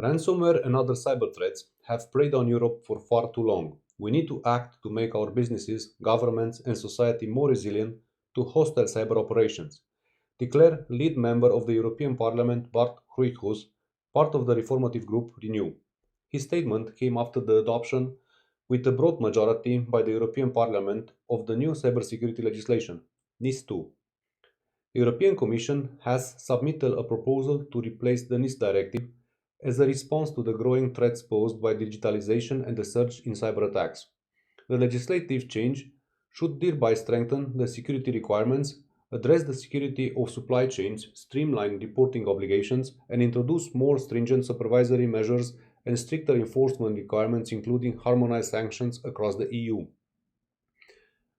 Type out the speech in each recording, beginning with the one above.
Ransomware and other cyber threats have preyed on Europe for far too long. We need to act to make our businesses, governments, and society more resilient to hostile cyber operations, declared lead member of the European Parliament Bart Groothuis, part of the reformative group Renew. His statement came after the adoption with a broad majority by the European Parliament of the new cybersecurity legislation, NIS 2. The European Commission has submitted a proposal to replace the NIS Directive as a response to the growing threats posed by digitalization and the surge in cyber attacks. The legislative change should thereby strengthen the security requirements, address the security of supply chains, streamline reporting obligations, and introduce more stringent supervisory measures and stricter enforcement requirements, including harmonized sanctions across the EU.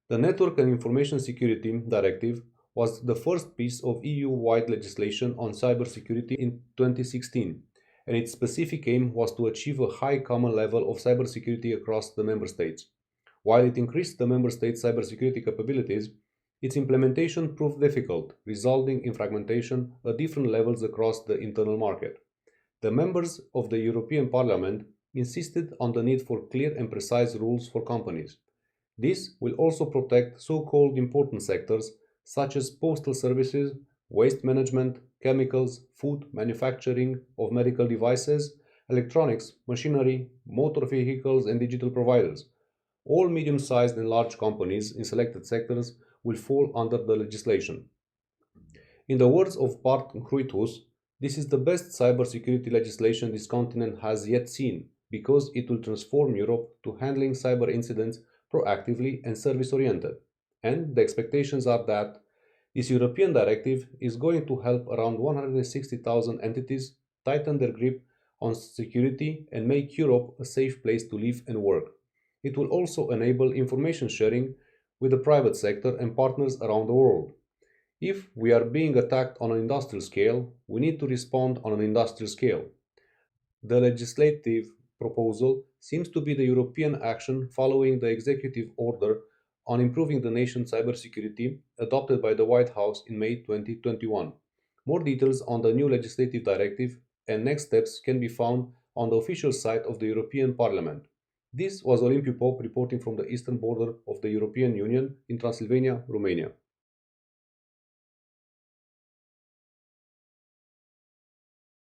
The Network and Information Security Directive was the first piece of EU-wide legislation on cybersecurity in 2016, and its specific aim was to achieve a high common level of cybersecurity across the member states. While it increased the member states' cybersecurity capabilities, its implementation proved difficult, resulting in fragmentation at different levels across the internal market. The members of the European Parliament insisted on the need for clear and precise rules for companies. This will also protect so-called important sectors such as postal services, waste management, chemicals, food, manufacturing of medical devices, electronics, machinery, motor vehicles, and digital providers. All medium-sized and large companies in selected sectors will fall under the legislation. In the words of Bart Groothuis, this is the best cybersecurity legislation this continent has yet seen because it will transform Europe to handling cyber incidents proactively and service-oriented. And the expectations are that this European directive is going to help around 160,000 entities tighten their grip on security and make Europe a safe place to live and work. It will also enable information sharing with the private sector and partners around the world. If we are being attacked on an industrial scale, we need to respond on an industrial scale. The legislative proposal seems to be the European action following the executive order on improving the nation's cybersecurity adopted by the White House in May 2021. More details on the new legislative directive and next steps can be found on the official site of the European Parliament. This was Olimpiu Pop reporting from the eastern border of the European Union in Transylvania, Romania.